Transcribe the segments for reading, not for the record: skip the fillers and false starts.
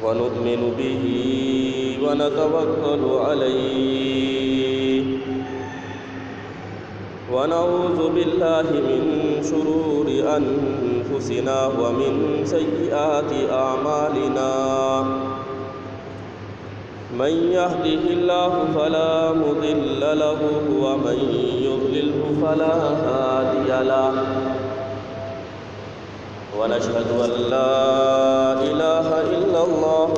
ونؤمن به ونتوكل عليه ونعوذ بالله من شرور أنفسنا ومن سيئات أعمالنا من يهده الله فلا مضل له ومن يضلله فلا هادي له ونشهد أن لا إله إلا الله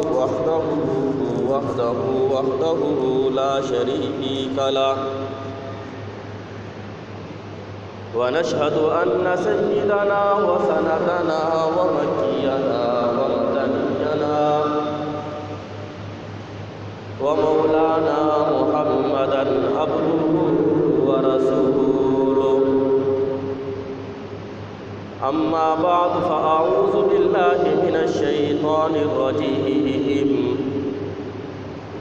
وحده لا شريك له ونشهد أن سيدنا وسندنا ومكينا ومدنينا ومولانا محمدا عبده ورسوله أما بعد فأعوذ بالله من الشيطان الرجيم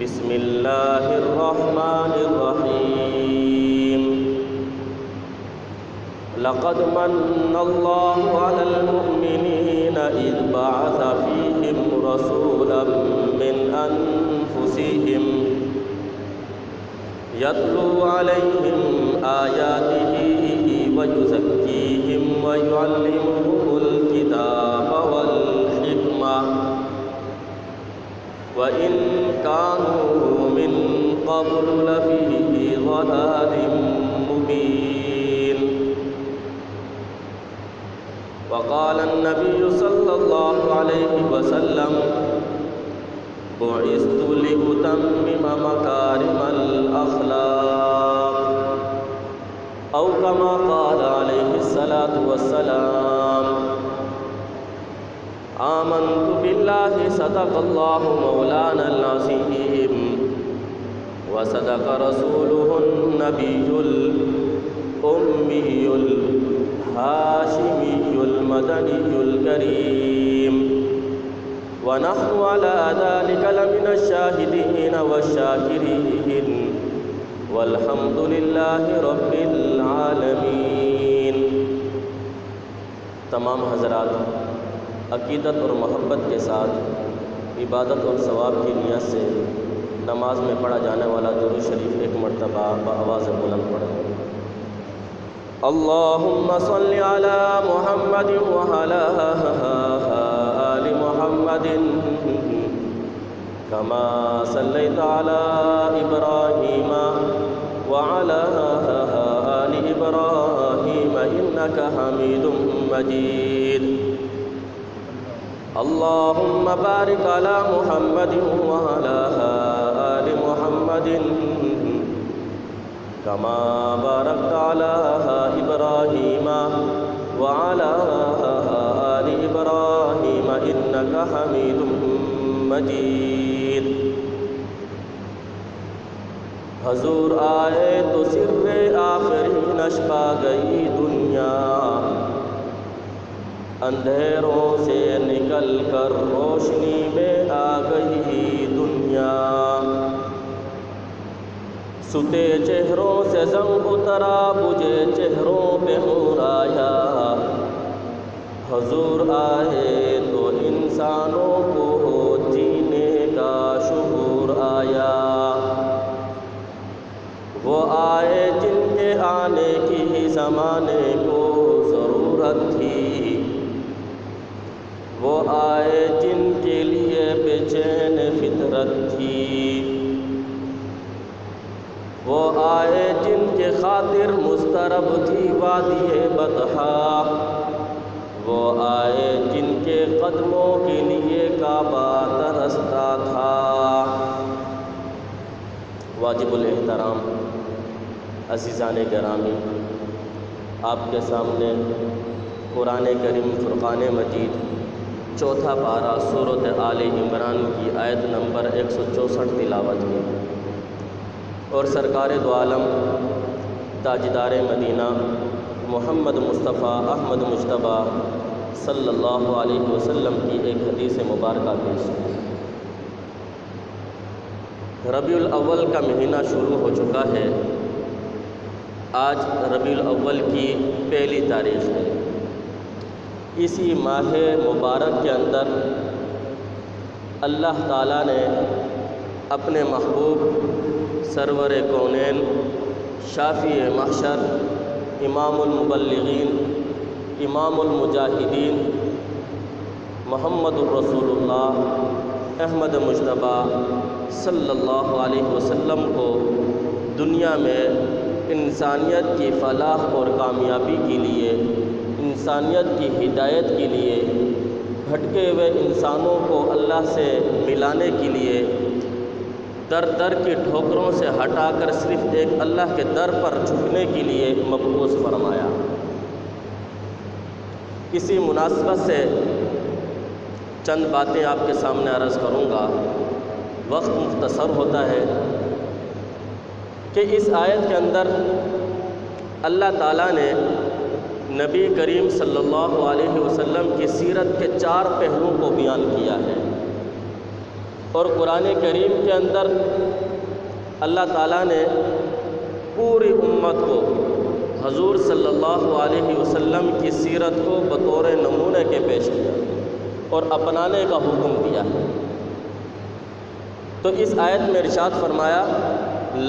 بسم الله الرحمن الرحيم لقد من الله على المؤمنين إذ بعث فيهم رسولا من أنفسهم يتلو عليهم آياته ويزكيهم ويعلمهم الكتاب والحكمة وإن كانوا من قبل لفي ضلال مبين وقال النبي صلى الله عليه وسلم بعثت لأتمم مكارم الأخلاق أو كما قال عليه الصلاة والسلام آمنت بالله صدق الله مولانا العظيم وصدق رسوله النبي الأمي الهاشمي المدني الكريم ونحن على ذلك لمن الشاهدين والشاكرين والحمد لله رب العالمین۔ تمام حضرات عقیدت اور محبت کے ساتھ عبادت اور ثواب کی نیت سے نماز میں پڑھا جانے والا درود شریف ایک مرتبہ بآواز بلند پڑھیں۔ اللہم صل علی محمد وعلی آل محمد كما صليت على إبراهيم وعلى آل إبراهيم إنك حميد مجيد اللهم بارك على محمد وعلى آل محمد كما باركت على إبراهيم وعلى آل إبراهيم إنك حميد مجيد۔ حضور آئے تو سر آخری نشپا گئی دنیا، اندھیروں سے نکل کر روشنی میں آ گئی دنیا، ستے چہروں سے زنگ اترا بجھے چہروں پہ نور آیا، حضور آئے تو انسانوں کو جینے کا شعور آیا، وہ آئے جن کے آنے کی زمانے کو ضرورت تھی، وہ آئے جن کے لیے بے چین فطرت تھی، وہ آئے جن کے خاطر مضطرب تھی وادی بطحا، وہ آئے جن کے قدموں کے لیے کعبہ ترستا تھا۔ واجب الاحترام عزیزان گرامی، آپ کے سامنے قرآن کریم فرقان مجید چوتھا پارہ سورۃ آل عمران کی آیت نمبر 164 تلاوت ہے، اور سرکار دو عالم تاجدار مدینہ محمد مصطفیٰ احمد مجتبیٰ صلی اللہ علیہ وسلم کی ایک حدیث مبارکہ پیش ہے۔ ربیع الاول کا مہینہ شروع ہو چکا ہے، آج ربیع الاول کی پہلی تاریخ ہے۔ اسی ماہ مبارک کے اندر اللہ تعالیٰ نے اپنے محبوب سرور کونین، شافی محشر، امام المبلغین، امام المجاہدین، محمد الرسول اللہ احمد مجتبیٰ صلی اللہ علیہ وسلم کو دنیا میں انسانیت کی فلاح اور کامیابی کے لیے، انسانیت کی ہدایت کے لیے، بھٹکے ہوئے انسانوں کو اللہ سے ملانے کے لیے، در در کی ٹھوکروں سے ہٹا کر صرف ایک اللہ کے در پر جھکنے کے لیے مبعوث فرمایا۔ اسی مناسبت سے چند باتیں آپ کے سامنے عرض کروں گا، وقت مختصر ہوتا ہے کہ اس آیت کے اندر اللہ تعالیٰ نے نبی کریم صلی اللہ علیہ وسلم کی سیرت کے 4 پہلوؤں کو بیان کیا ہے، اور قرآن کریم کے اندر اللہ تعالیٰ نے پوری امت کو حضور صلی اللہ علیہ وسلم کی سیرت کو بطور نمونے کے پیش کیا اور اپنانے کا حکم دیا ہے۔ تو اس آیت میں ارشاد فرمایا،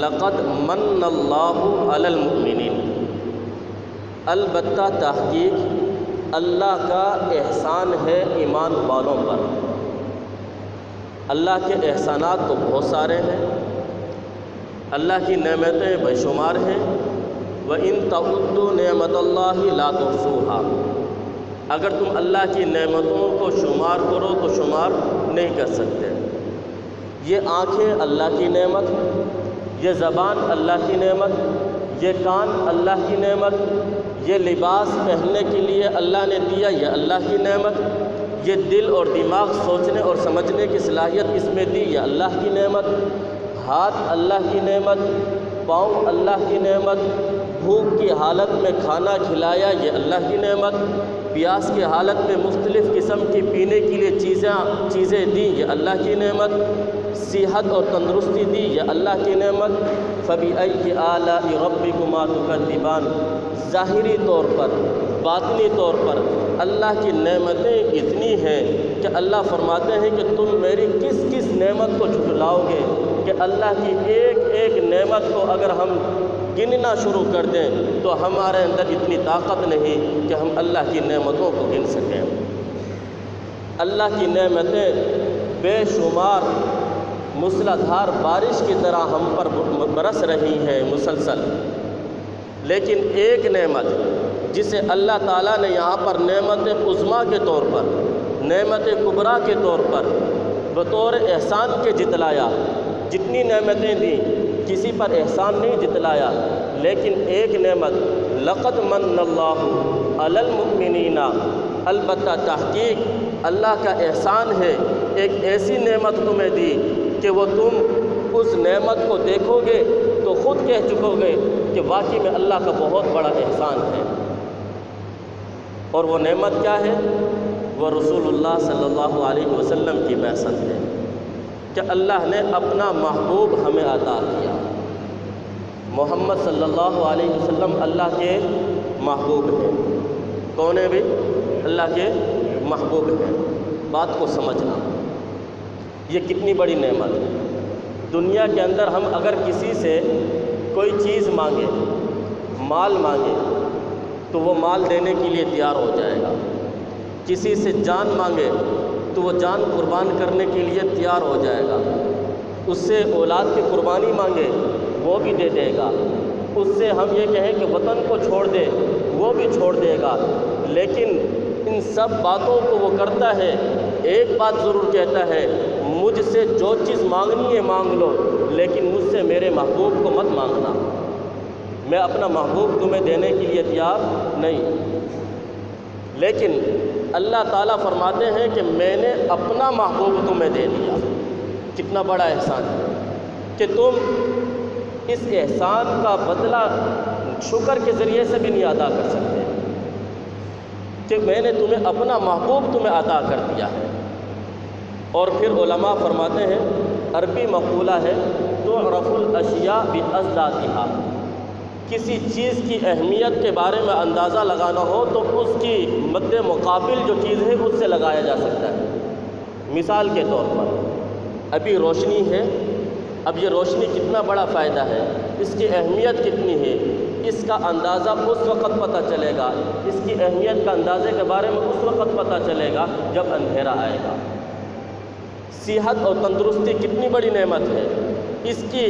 لقد من اللہ علی المؤمنین، البتہ تحقیق اللہ کا احسان ہے ایمان والوں پر۔ اللہ کے احسانات تو بہت سارے ہیں، اللہ کی نعمتیں بے شمار ہیں، وَإِن تَعُدُّوا نِعْمَتَ اللَّهِ لَا تُحْصُوهَا، اگر تم اللہ کی نعمتوں کو شمار کرو تو شمار نہیں کر سکتے۔ یہ آنکھیں اللہ کی نعمت، یہ زبان اللہ کی نعمت، یہ کان اللہ کی نعمت، یہ لباس پہننے کے لیے اللہ نے دیا، یہ اللہ کی نعمت، یہ دل اور دماغ سوچنے اور سمجھنے کی صلاحیت اس میں دی، یہ اللہ کی نعمت، ہاتھ اللہ کی نعمت، پاؤں اللہ کی نعمت، بھوک کی حالت میں کھانا کھلایا، یہ اللہ کی نعمت، پیاس کی حالت میں مختلف قسم کی پینے کے لیے چیزیں دیں، یہ اللہ کی نعمت، صحت اور تندرستی دی، یہ اللہ کی نعمت۔ فَبِأَيِّ آلَاءِ رَبِّكُمَا تُكَذِّبَانِ، ظاہری طور پر، باطنی طور پر اللہ کی نعمتیں اتنی ہیں کہ اللہ فرماتے ہیں کہ تم میری کس کس نعمت کو جھٹلاؤ گے، کہ اللہ کی ایک ایک نعمت کو اگر ہم گننا شروع کر دیں تو ہمارے اندر اتنی طاقت نہیں کہ ہم اللہ کی نعمتوں کو گن سکیں۔ اللہ کی نعمتیں بے شمار موسلا دھار بارش کی طرح ہم پر برس رہی ہیں مسلسل، لیکن ایک نعمت جسے اللہ تعالیٰ نے یہاں پر نعمت عظمیٰ کے طور پر، نعمت کبریٰ کے طور پر بطور احسان کے جتلایا، جتنی نعمتیں دیں کسی پر احسان نہیں جتلایا، لیکن ایک نعمت لقد من اللہ علی المؤمنین، البتہ تحقیق اللہ کا احسان ہے، ایک ایسی نعمت تمہیں دی کہ وہ تم اس نعمت کو دیکھو گے تو خود کہہ چکو گے کہ واقعی میں اللہ کا بہت بڑا احسان ہے۔ اور وہ نعمت کیا ہے؟ وہ رسول اللہ صلی اللہ علیہ وسلم کی بعثت ہے، کہ اللہ نے اپنا محبوب ہمیں عطا کیا۔ محمد صلی اللہ علیہ وسلم اللہ کے محبوب ہیں، کون ہے بھی؟ اللہ کے محبوب ہیں۔ بات کو سمجھنا، یہ کتنی بڑی نعمت ہے۔ دنیا کے اندر ہم اگر کسی سے کوئی چیز مانگے، مال مانگے، تو وہ مال دینے کے لیے تیار ہو جائے گا۔ کسی سے جان مانگے تو وہ جان قربان کرنے کے لیے تیار ہو جائے گا۔ اس سے اولاد کی قربانی مانگے وہ بھی دے دے گا۔ اس سے ہم یہ کہیں کہ وطن کو چھوڑ دے وہ بھی چھوڑ دے گا۔ لیکن ان سب باتوں کو وہ کرتا ہے، ایک بات ضرور کہتا ہے، مجھ سے جو چیز مانگنی ہے مانگ لو، لیکن مجھ سے میرے محبوب کو مت مانگنا، میں اپنا محبوب تمہیں دینے کے لیے تیار نہیں۔ لیکن اللہ تعالیٰ فرماتے ہیں کہ میں نے اپنا محبوب تمہیں دے دیا۔ کتنا بڑا احسان ہے کہ تم اس احسان کا بدلہ شکر کے ذریعے سے بھی نہیں ادا کر سکتے، کہ میں نے تمہیں اپنا محبوب تمہیں عطا کر دیا ہے۔ اور پھر علماء فرماتے ہیں، عربی مقولہ ہے تعرف الاشیاء باضدادها، کسی چیز کی اہمیت کے بارے میں اندازہ لگانا ہو تو اس کی مد مقابل جو چیز ہے اس سے لگایا جا سکتا ہے۔ مثال کے طور پر ابھی روشنی ہے، اب یہ روشنی کتنا بڑا فائدہ ہے، اس کی اہمیت کتنی ہے، اس کا اندازہ اس وقت پتہ چلے گا، اس کی اہمیت کا اندازے کے بارے میں اس وقت پتہ چلے گا جب اندھیرا آئے گا۔ صحت اور تندرستی کتنی بڑی نعمت ہے، اس کی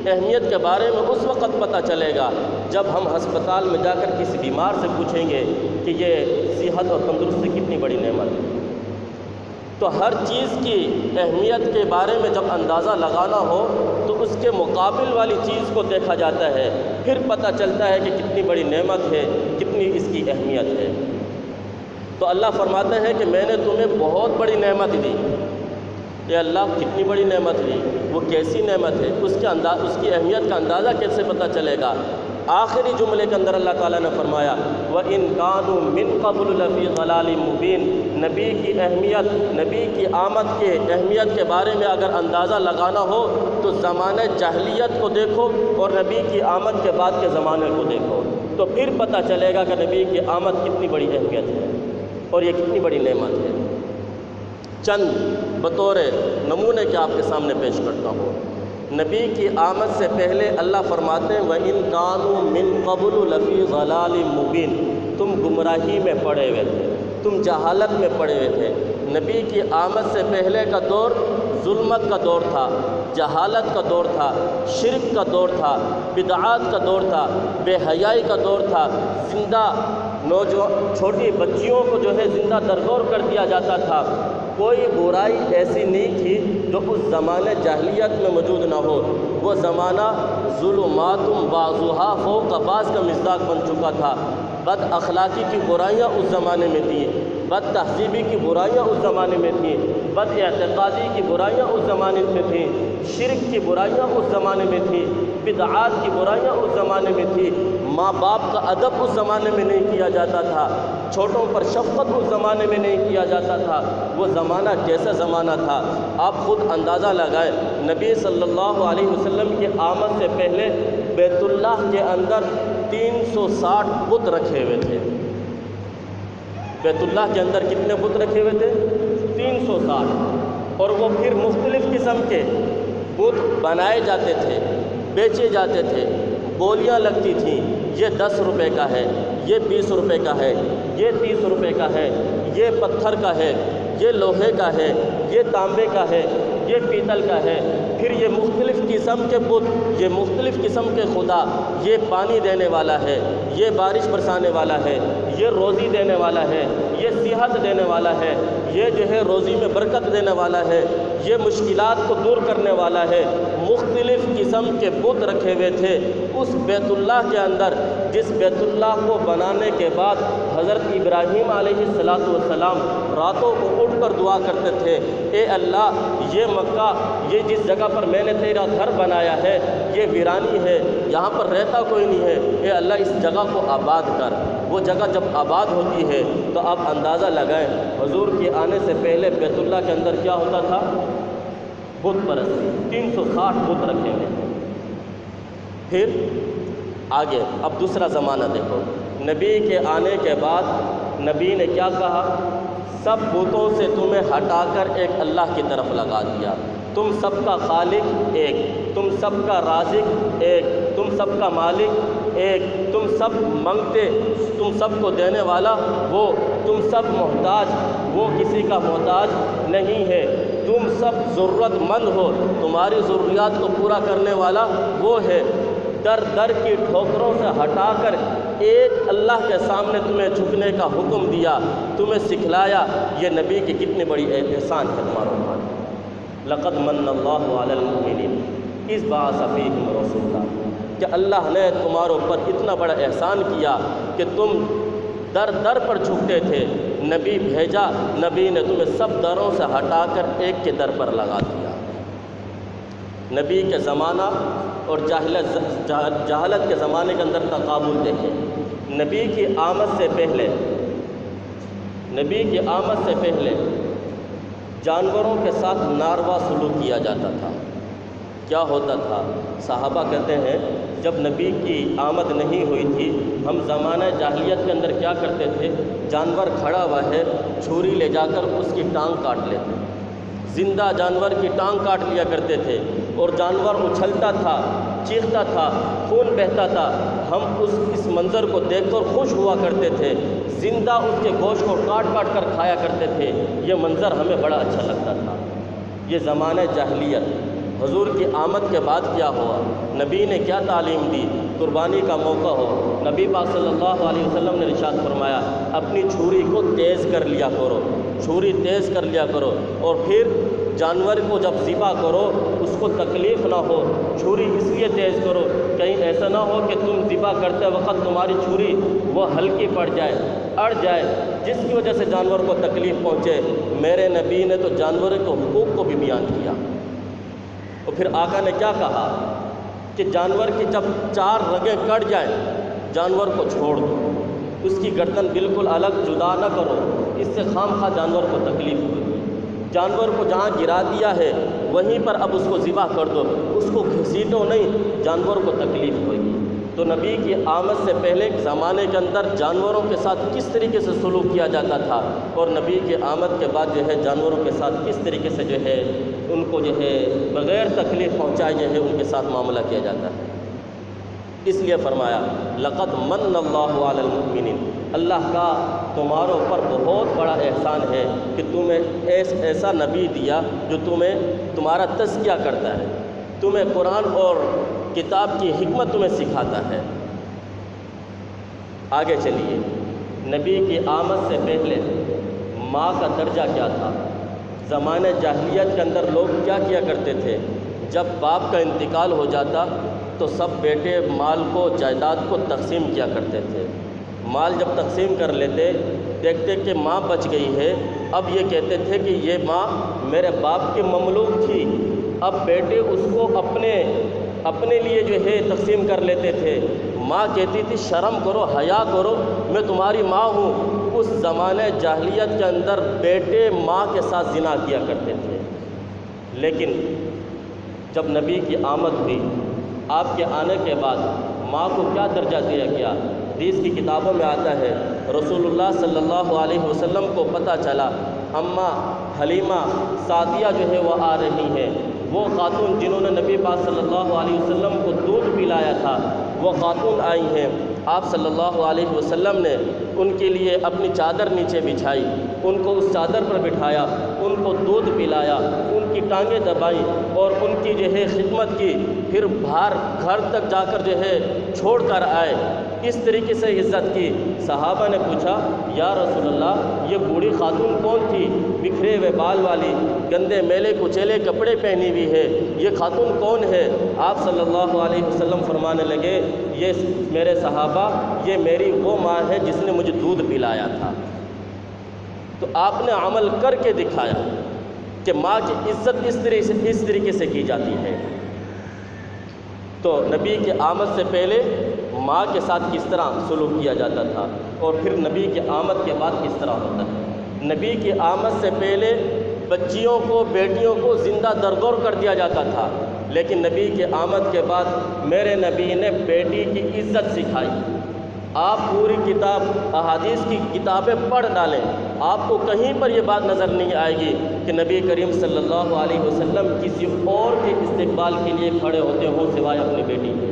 اہمیت کے بارے میں اس وقت پتہ چلے گا جب ہم ہسپتال میں جا کر کسی بیمار سے پوچھیں گے کہ یہ صحت اور تندرستی کتنی بڑی نعمت ہے۔ تو ہر چیز کی اہمیت کے بارے میں جب اندازہ لگانا ہو تو اس کے مقابل والی چیز کو دیکھا جاتا ہے، پھر پتہ چلتا ہے کہ کتنی بڑی نعمت ہے، کتنی اس کی اہمیت ہے۔ تو اللہ فرماتے ہیں کہ میں نے تمہیں بہت بڑی نعمت دی۔ کہ اللہ کتنی بڑی نعمت دی، وہ کیسی نعمت ہے، اس کی اہمیت کا اندازہ کیسے پتہ چلے گا؟ آخری جملے کے اندر اللہ تعالیٰ نے فرمایا وَإِن كَانُوا مِن قَبْلُ لَفِي ضَلَالٍ مُبِينٍ۔ نبی کی اہمیت، نبی کی آمد کے اہمیت کے بارے میں اگر اندازہ لگانا ہو تو زمانہ جاہلیت کو دیکھو اور نبی کی آمد کے بعد کے زمانے کو دیکھو، تو پھر پتہ چلے گا کہ نبی کی آمد کتنی بڑی اہمیت ہے اور یہ کتنی بڑی نعمت ہے۔ چند بطور نمونے کے آپ کے سامنے پیش کرتا ہوں۔ نبی کی آمد سے پہلے اللہ فرماتے ہیں وَإِن كَانُوا مِن قَبْلُ لَفِي ضَلَالٍ مُبِينٍ، تم گمراہی میں پڑے ہوئے تھے، تم جہالت میں پڑے ہوئے تھے۔ نبی کی آمد سے پہلے کا دور ظلمت کا دور تھا، جہالت کا دور تھا، شرک کا دور تھا، بدعات کا دور تھا، بے حیائی کا دور تھا، زندہ چھوٹی بچیوں کو جو ہے زندہ درگور کر دیا جاتا تھا۔ کوئی برائی ایسی نہیں تھی جو اس زمانے جاہلیت میں موجود نہ ہو۔ وہ زمانہ ظلمات بعضها فوق بعض کا مصداق بن چکا تھا۔ بد اخلاقی کی برائیاں اس زمانے میں تھیں، بد تہذیبی کی برائیاں اس زمانے میں تھیں، بد اعتقادی کی برائیاں اس زمانے میں تھیں، شرک کی برائیاں اس زمانے میں تھیں، بدعات کی برائیاں اس زمانے میں تھیں، ماں باپ کا ادب اس زمانے میں نہیں کیا جاتا تھا، چھوٹوں پر شفقت اس زمانے میں نہیں کیا جاتا تھا۔ وہ زمانہ کیسا زمانہ تھا آپ خود اندازہ لگائیں۔ نبی صلی اللہ علیہ وسلم کی آمد سے پہلے بیت اللہ کے اندر 360 بت رکھے ہوئے تھے۔ بیت اللہ کے اندر کتنے بت رکھے ہوئے تھے؟ 360۔ اور وہ پھر مختلف قسم کے بت بنائے جاتے تھے، بیچے جاتے تھے، بولیاں لگتی تھیں، یہ 10 روپے کا ہے، یہ 20 روپے کا ہے، یہ 30 روپے کا ہے، یہ پتھر کا ہے، یہ لوہے کا ہے، یہ تانبے کا ہے، یہ پیتل کا ہے۔ پھر یہ مختلف قسم کے بت، یہ مختلف قسم کے خدا، یہ پانی دینے والا ہے، یہ بارش برسانے والا ہے، یہ روزی دینے والا ہے، یہ صحت دینے والا ہے، یہ جو ہے روزی میں برکت دینے والا ہے، یہ مشکلات کو دور کرنے والا ہے۔ مختلف قسم کے بت رکھے ہوئے تھے اس بیت اللہ کے اندر، جس بیت اللہ کو بنانے کے بعد حضرت ابراہیم علیہ السلام راتوں کو اٹھ کر دعا کرتے تھے، اے اللہ یہ مکہ، یہ جس جگہ پر میں نے تیرا گھر بنایا ہے یہ ویرانی ہے، یہاں پر رہتا کوئی نہیں ہے، اے اللہ اس جگہ کو آباد کر۔ وہ جگہ جب آباد ہوتی ہے تو آپ اندازہ لگائیں حضور کے آنے سے پہلے بیت اللہ کے اندر کیا ہوتا تھا؟ بت پرستی، 360 بت رکھے ہوئے۔ پھر آگے اب دوسرا زمانہ دیکھو، نبی کے آنے کے بعد نبی نے کیا کہا؟ سب بتوں سے تمہیں ہٹا کر ایک اللہ کی طرف لگا دیا، تم سب کا خالق ایک، تم سب کا رازق ایک، تم سب کا مالک ایک، تم سب منگتے، تم سب کو دینے والا وہ، تم سب محتاج، وہ کسی کا محتاج نہیں ہے، تم سب ضرورت مند ہو، تمہاری ضروریات کو پورا کرنے والا وہ ہے۔ در در کی ٹھوکروں سے ہٹا کر ایک اللہ کے سامنے تمہیں جھکنے کا حکم دیا، تمہیں سکھلایا۔ یہ نبی کی کتنی بڑی احسان ہے تمہارے اوپر۔ لقد من اللہ علی المؤمنین اذ بعث فیہم رسولا، کہ اللہ نے تمہارے اوپر اتنا بڑا احسان کیا کہ تم در در پر جھکتے تھے، نبی بھیجا، نبی نے تمہیں سب دروں سے ہٹا کر ایک کے در پر لگا دیا۔ نبی کے زمانہ اور جہالت کے زمانے کے اندر تقابل دیکھیں۔ نبی کی آمد سے پہلے جانوروں کے ساتھ ناروا سلوک کیا جاتا تھا، کیا ہوتا تھا؟ صحابہ کہتے ہیں جب نبی کی آمد نہیں ہوئی تھی، ہم زمانہ جاہلیت کے اندر کیا کرتے تھے، جانور کھڑا ہوا ہے، چھری لے جا کر اس کی ٹانگ کاٹ لیتے، زندہ جانور کی ٹانگ کاٹ لیا کرتے تھے، اور جانور اچھلتا تھا، چیختا تھا، خون بہتا تھا، ہم اس منظر کو دیکھ کر خوش ہوا کرتے تھے، زندہ اس کے گوشت کو کاٹ کاٹ کر کھایا کرتے تھے، یہ منظر ہمیں بڑا اچھا لگتا تھا۔ یہ زمانہ جاہلیت۔ حضور کی آمد کے بعد کیا ہوا؟ نبی نے کیا تعلیم دی؟ قربانی کا موقع ہو، نبی پاک صلی اللہ علیہ وسلم نے ارشاد فرمایا اپنی چھری کو تیز کر لیا کرو، چھری تیز کر لیا کرو، اور پھر جانور کو جب ذبح کرو اس کو تکلیف نہ ہو، چھری اس لیے تیز کرو کہیں ایسا نہ ہو کہ تم ذبح کرتے وقت تمہاری چھری وہ ہلکی پڑ جائے، اڑ جائے، جس کی وجہ سے جانور کو تکلیف پہنچے۔ میرے نبی نے تو جانوروں کے حقوق کو بھی بیان کیا، اور پھر آقا نے کیا کہا کہ جانور کی جب 4 رگیں کٹ جائیں جانور کو چھوڑ دو، اس کی گردن بالکل الگ جدا نہ کرو، اس سے خام خواہ جانور کو تکلیف ہوئی، جانور کو جہاں گرا دیا ہے وہیں پر اب اس کو ذبح کر دو، اس کو گھسیٹو نہیں، جانور کو تکلیف ہوگی۔ تو نبی کی آمد سے پہلے زمانے کے اندر جانوروں کے ساتھ کس طریقے سے سلوک کیا جاتا تھا، اور نبی کی آمد کے بعد جو ہے جانوروں کے ساتھ کس طریقے سے جو ہے ان کو جو ہے بغیر تکلیف پہنچائے جو ہے ان کے ساتھ معاملہ کیا جاتا ہے۔ اس لیے فرمایا لقد من اللہ علی المؤمنین، اللہ کا تمہارے اوپر بہت بڑا احسان ہے کہ تمہیں ایسا نبی دیا جو تمہارا تزکیہ کرتا ہے، تمہیں قرآن اور کتاب کی حکمت تمہیں سکھاتا ہے۔ آگے چلیے، نبی کی آمد سے پہلے ماں کا درجہ کیا تھا؟ زمانہ جاہلیت کے اندر لوگ کیا کیا کرتے تھے؟ جب باپ کا انتقال ہو جاتا تو سب بیٹے مال کو، جائیداد کو تقسیم کیا کرتے تھے۔ مال جب تقسیم کر لیتے، دیکھتے کہ ماں بچ گئی ہے، اب یہ کہتے تھے کہ یہ ماں میرے باپ کی مملوک تھی، اب بیٹے اس کو اپنے لیے جو ہے تقسیم کر لیتے تھے۔ ماں کہتی تھی شرم کرو، حیا کرو، میں تمہاری ماں ہوں۔ اس زمانہ جاہلیت کے اندر بیٹے ماں کے ساتھ زنا کیا کرتے تھے، لیکن جب نبی کی آمد ہوئی، آپ کے آنے کے بعد ماں کو کیا درجہ دیا گیا؟ حدیث کی کتابوں میں آتا ہے رسول اللہ صلی اللہ علیہ وسلم کو پتہ چلا اماں حلیمہ سعدیہ جو ہے وہ آ رہی ہیں، وہ خاتون جنہوں نے نبی پاک صلی اللہ علیہ وسلم کو دودھ پلایا تھا، وہ خاتون آئی ہیں۔ آپ صلی اللہ علیہ وسلم نے ان کے لیے اپنی چادر نیچے بچھائی، ان کو اس چادر پر بٹھایا، ان کو دودھ پلایا، ان کی ٹانگیں دبائیں اور ان کی جو ہے خدمت کی، پھر باہر گھر تک جا کر جو ہے چھوڑ کر آئے، اس طریقے سے عزت کی۔ صحابہ نے پوچھا یا رسول اللہ یہ بوڑھی خاتون کون تھی؟ بکھرے ہوئے بال والی، گندے میلے کچیلے کپڑے پہنی ہوئی ہے، یہ خاتون کون ہے؟ آپ صلی اللہ علیہ وسلم فرمانے لگے یہ میرے صحابہ، یہ میری وہ ماں ہے جس نے مجھے دودھ پلایا تھا۔ تو آپ نے عمل کر کے دکھایا کہ ماں کی عزت اس طریقے سے کی جاتی ہے۔ تو نبی کی آمد سے پہلے ماں کے ساتھ کس طرح سلوک کیا جاتا تھا، اور پھر نبی کی آمد کے بعد کس طرح ہوتا ہے؟ نبی کی آمد سے پہلے بچیوں کو، بیٹیوں کو زندہ درگور کر دیا جاتا تھا، لیکن نبی کی آمد کے بعد میرے نبی نے بیٹی کی عزت سکھائی۔ آپ پوری کتاب احادیث کی کتابیں پڑھ ڈالیں، آپ کو کہیں پر یہ بات نظر نہیں آئے گی کہ نبی کریم صلی اللہ علیہ وسلم کسی اور کے استقبال کے لیے کھڑے ہوتے ہوں سوائے اپنی بیٹی کے۔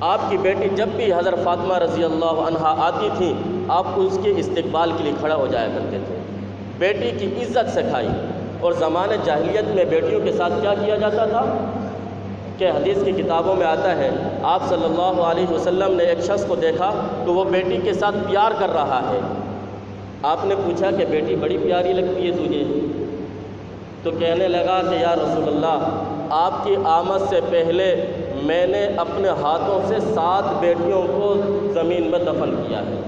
آپ کی بیٹی جب بھی حضرت فاطمہ رضی اللہ عنہا آتی تھیں، آپ اس کے استقبال کے لیے کھڑا ہو جایا کرتے تھے، بیٹی کی عزت سکھائی۔ اور زمانہ جاہلیت میں بیٹیوں کے ساتھ کیا کیا جاتا تھا کہ حدیث کی کتابوں میں آتا ہے آپ صلی اللہ علیہ وسلم نے ایک شخص کو دیکھا تو وہ بیٹی کے ساتھ پیار کر رہا ہے۔ آپ نے پوچھا کہ بیٹی بڑی پیاری لگتی ہے تجھے؟ تو کہنے لگا کہ یا رسول اللہ آپ کی آمد سے پہلے میں نے اپنے ہاتھوں سے 7 بیٹیوں کو زمین میں دفن کیا ہے،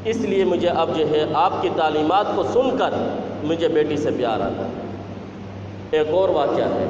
اس لیے مجھے اب جو ہے آپ کی تعلیمات کو سن کر مجھے بیٹی سے پیار آتا ہے۔ ایک اور واقعہ ہے،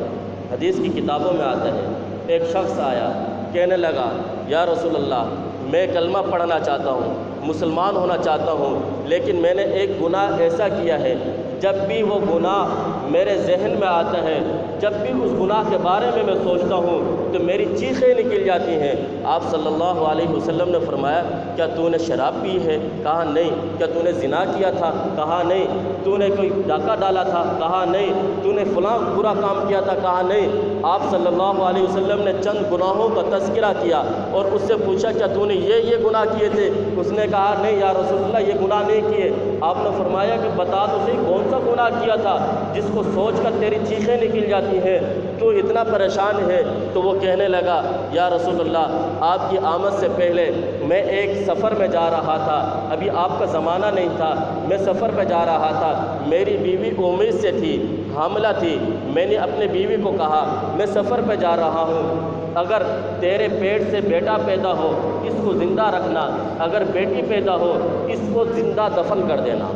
حدیث کی کتابوں میں آتا ہے ایک شخص آیا، کہنے لگا یا رسول اللہ میں کلمہ پڑھنا چاہتا ہوں، مسلمان ہونا چاہتا ہوں، لیکن میں نے ایک گناہ ایسا کیا ہے جب بھی وہ گناہ میرے ذہن میں آتا ہے جب بھی اس گناہ کے بارے میں سوچتا ہوں تو میری چیخیں نکل جاتی ہیں۔ آپ صلی اللہ علیہ وسلم نے فرمایا کیا تو نے شراب پی ہے؟ کہا نہیں۔ کیا تو نے زنا کیا تھا؟ کہا نہیں۔ تو نے کوئی ڈاکہ ڈالا تھا؟ کہا نہیں۔ تو نے فلاں برا کام کیا تھا؟ کہا نہیں۔ آپ صلی اللہ علیہ وسلم نے چند گناہوں کا تذکرہ کیا اور اس سے پوچھا کیا تو نے یہ گناہ کیے تھے؟ اس نے کہا نہیں یا رسول اللہ یہ گناہ نہیں کیے۔ آپ نے فرمایا کہ بتا تو صحیح کون سا گناہ کیا تھا جس کو سوچ کر تیری چیخیں نکل جاتی ہیں، تو اتنا پریشان ہے؟ تو وہ کہنے لگا یا رسول اللہ آپ کی آمد سے پہلے میں ایک سفر میں جا رہا تھا، ابھی آپ کا زمانہ نہیں تھا، میں سفر پہ جا رہا تھا، میری بیوی امید سے تھی، حاملہ تھی۔ میں نے اپنے بیوی کو کہا میں سفر پہ جا رہا ہوں، اگر تیرے پیٹ سے بیٹا پیدا ہو اس کو زندہ رکھنا، اگر بیٹی پیدا ہو اس کو زندہ دفن کر دینا۔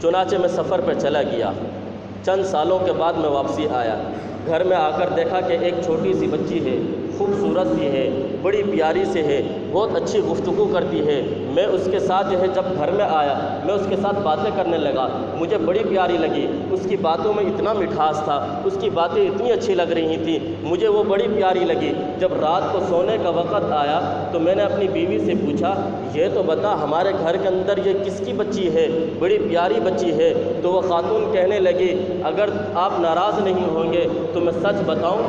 چنانچہ میں سفر پہ چلا گیا۔ چند سالوں کے بعد میں واپسی آیا، گھر میں آ کر دیکھا کہ ایک چھوٹی سی بچی ہے، خوبصورت سی ہے، بڑی پیاری سے ہے، بہت اچھی گفتگو کرتی ہے۔ میں اس کے ساتھ جب گھر میں آیا میں اس کے ساتھ باتیں کرنے لگا، مجھے بڑی پیاری لگی، اس کی باتوں میں اتنا مٹھاس تھا، اس کی باتیں اتنی اچھی لگ رہی تھیں، مجھے وہ بڑی پیاری لگی۔ جب رات کو سونے کا وقت آیا تو میں نے اپنی بیوی سے پوچھا یہ تو بتا ہمارے گھر کے اندر یہ کس کی بچی ہے؟ بڑی پیاری بچی ہے۔ تو وہ خاتون کہنے لگی اگر آپ ناراض نہیں ہوں گے تو میں سچ بتاؤں؟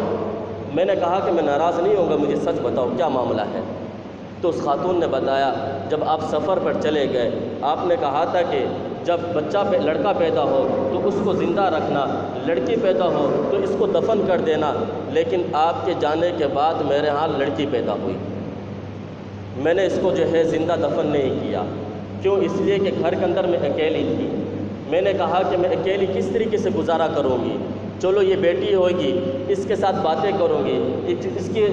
میں نے کہا کہ میں ناراض نہیں ہوں گا، مجھے سچ بتاؤ کیا معاملہ ہے؟ تو اس خاتون نے بتایا جب آپ سفر پر چلے گئے آپ نے کہا تھا کہ جب لڑکا پیدا ہو تو اس کو زندہ رکھنا، لڑکی پیدا ہو تو اس کو دفن کر دینا، لیکن آپ کے جانے کے بعد میرے ہاں لڑکی پیدا ہوئی، میں نے اس کو زندہ دفن نہیں کیا۔ کیوں؟ اس لیے کہ گھر کے اندر میں اکیلی تھی۔ میں نے کہا کہ میں اکیلی کس طریقے سے گزارا کروں گی؟ چلو یہ بیٹی ہوگی، اس کے ساتھ باتیں کروں گی، اس کی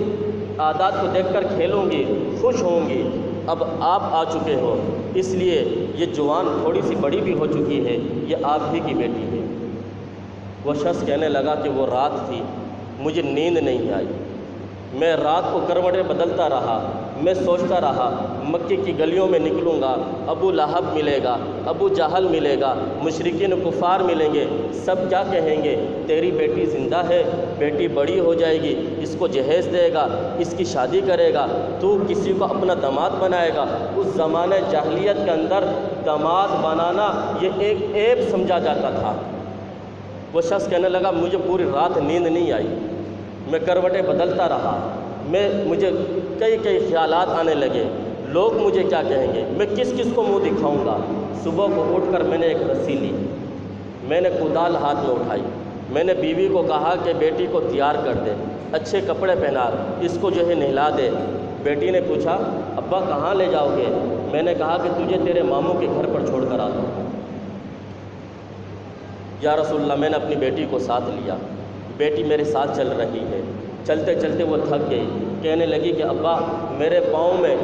عادات کو دیکھ کر کھیلوں گی، خوش ہوں گی۔ اب آپ آ چکے ہو اس لیے یہ جوان تھوڑی سی بڑی بھی ہو چکی ہے، یہ آپ ہی کی بیٹی ہے۔ وہ شخص کہنے لگا کہ وہ رات تھی، مجھے نیند نہیں آئی، میں رات کو کروٹیں بدلتا رہا، میں سوچتا رہا مکے کی گلیوں میں نکلوں گا، ابو لہب ملے گا، ابو جہل ملے گا، مشرکین کفار ملیں گے، سب کیا کہیں گے تیری بیٹی زندہ ہے، بیٹی بڑی ہو جائے گی، اس کو جہیز دے گا، اس کی شادی کرے گا، تو کسی کو اپنا داماد بنائے گا۔ اس زمانے جاہلیت کے اندر داماد بنانا یہ ایک عیب سمجھا جاتا تھا۔ وہ شخص کہنے لگا مجھے پوری رات نیند نہیں آئی، میں کروٹیں بدلتا رہا، مجھے کئی خیالات آنے لگے، لوگ مجھے کیا کہیں گے، میں کس کو منہ دکھاؤں گا۔ صبح کو اٹھ کر میں نے ایک رسی لی، میں نے کدال ہاتھ میں اٹھائی، میں نے بیوی کو کہا کہ بیٹی کو تیار کر دے، اچھے کپڑے پہنا، اس کو نہلا دے۔ بیٹی نے پوچھا ابا کہاں لے جاؤ گے؟ میں نے کہا کہ تجھے تیرے ماموں کے گھر پر چھوڑ کر آتا ہوں۔ یا رسول اللہ میں نے اپنی بیٹی کو ساتھ لیا، بیٹی میرے ساتھ چل رہی ہے، چلتے چلتے وہ تھک گئی، کہنے لگی کہ ابا میرے پاؤں میں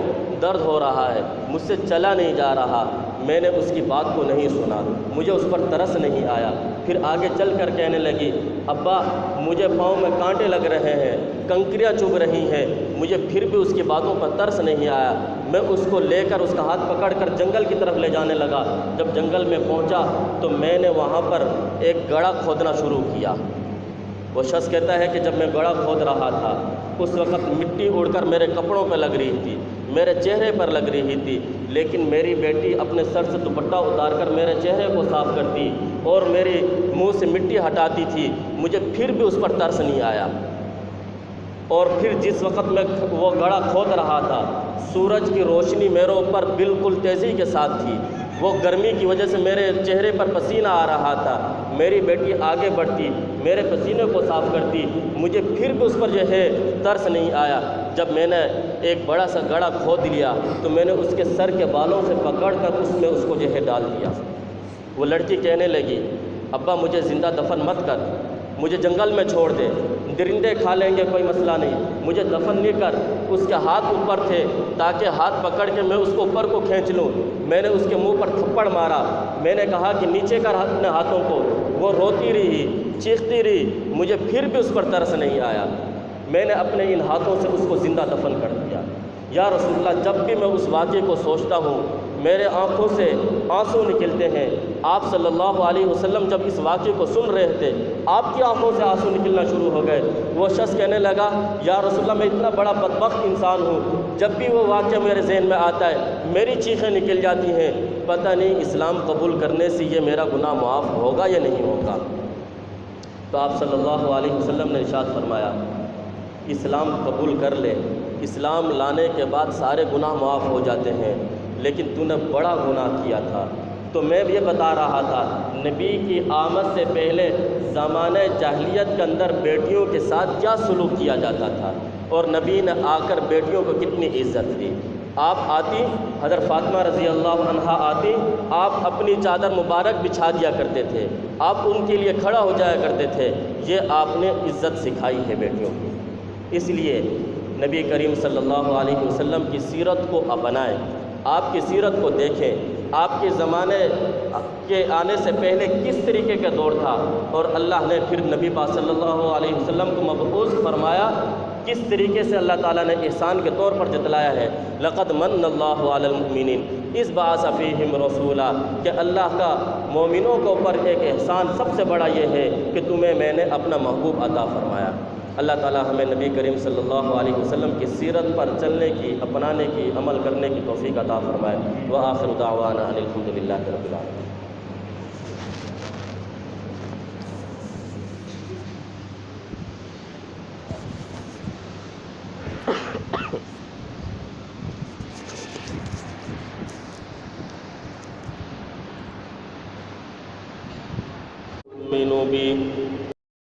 درد ہو رہا ہے، مجھ سے چلا نہیں جا رہا۔ میں نے اس کی بات کو نہیں سنا، مجھے اس پر ترس نہیں آیا۔ پھر آگے چل کر کہنے لگی ابا مجھے پاؤں میں کانٹے لگ رہے ہیں، کنکریاں چبھ رہی ہیں، مجھے پھر بھی اس کی باتوں پر ترس نہیں آیا۔ میں اس کو لے کر اس کا ہاتھ پکڑ کر جنگل کی طرف لے جانے لگا۔ جب جنگل میں پہنچا تو میں نے وہاں پر ایک گڑھا کھودنا شروع کیا۔ وہ شخص کہتا ہے کہ جب میں گڑھا کھود رہا تھا اس وقت مٹی اڑ کر میرے کپڑوں پہ لگ رہی تھی، میرے چہرے پر لگ رہی تھی، لیکن میری بیٹی اپنے سر سے دوپٹہ اتار کر میرے چہرے کو صاف کرتی اور میرے منہ سے مٹی ہٹاتی تھی، مجھے پھر بھی اس پر ترس نہیں آیا۔ اور پھر جس وقت میں وہ گڑھا کھود رہا تھا سورج کی روشنی میرے اوپر بالکل تیزی کے ساتھ تھی، وہ گرمی کی وجہ سے میرے چہرے پر پسینہ آ رہا تھا، میری بیٹی آگے بڑھتی میرے پسینے کو صاف کرتی، مجھے پھر بھی اس پر ترس نہیں آیا۔ جب میں نے ایک بڑا سا گڑھا کھود لیا تو میں نے اس کے سر کے بالوں سے پکڑ کر اس میں اس کو ڈال دیا۔ وہ لڑکی کہنے لگی ابا مجھے زندہ دفن مت کر، مجھے جنگل میں چھوڑ دے، درندے کھا لیں گے کوئی مسئلہ نہیں، مجھے دفن نہیں کر۔ اس کے ہاتھ اوپر تھے تاکہ ہاتھ پکڑ کے میں اس کو اوپر کو کھینچ لوں۔ میں نے اس کے منہ پر تھپڑ مارا، میں نے کہا کہ نیچے کر اپنے ہاتھوں کو۔ وہ روتی رہی، چیختی رہی، مجھے پھر بھی اس پر ترس نہیں آیا۔ میں نے اپنے ان ہاتھوں سے اس کو زندہ دفن کر دیا۔ یا رسول اللہ جب بھی میں اس واقعے کو سوچتا ہوں میرے آنکھوں سے آنسو نکلتے ہیں۔ آپ صلی اللہ علیہ وسلم جب اس واقعے کو سن رہے تھے، آپ کی آنکھوں سے آنسو نکلنا شروع ہو گئے۔ وہ شخص کہنے لگا، یا رسول اللہ، میں اتنا بڑا بدبخت انسان ہوں، جب بھی وہ واقعہ میرے ذہن میں آتا ہے میری چیخیں نکل جاتی ہیں، پتہ نہیں اسلام قبول کرنے سے یہ میرا گناہ معاف ہوگا یا نہیں ہوگا۔ تو آپ صلی اللہ علیہ وسلم نے ارشاد فرمایا، اسلام قبول کر لے، اسلام لانے کے بعد سارے گناہ معاف ہو جاتے ہیں، لیکن تو نے بڑا گناہ کیا تھا۔ تو میں یہ بتا رہا تھا، نبی کی آمد سے پہلے زمانہ جاہلیت کے اندر بیٹیوں کے ساتھ کیا سلوک کیا جاتا تھا، اور نبی نے آ کر بیٹیوں کو کتنی عزت دی۔ آپ آتی، حضرت فاطمہ رضی اللہ عنہا آتی، آپ اپنی چادر مبارک بچھا دیا کرتے تھے، آپ ان کے لیے کھڑا ہو جایا کرتے تھے۔ یہ آپ نے عزت سکھائی ہے بیٹیوں کی۔ اس لیے نبی کریم صلی اللہ علیہ وسلم کی سیرت کو اپنائیں، آپ کی سیرت کو دیکھیں، آپ کے زمانے کے آنے سے پہلے کس طریقے کا دور تھا، اور اللہ نے پھر نبی پاک صلی اللہ علیہ وسلم کو مبعوث فرمایا، کس طریقے سے اللہ تعالیٰ نے احسان کے طور پر جتلایا ہے۔ لقد من اللہ علی المؤمنین اذ بعث فیہم رسولا، کہ اللہ کا مومنوں کے اوپر ایک احسان سب سے بڑا یہ ہے کہ تمہیں میں نے اپنا محبوب عطا فرمایا۔ اللہ تعالیٰ ہمیں نبی کریم صلی اللہ علیہ وسلم کی سیرت پر چلنے کی، اپنانے کی، عمل کرنے کی توفیق عطا فرمائے۔ وآخر دعوانا ان الحمدللہ رب العالمین۔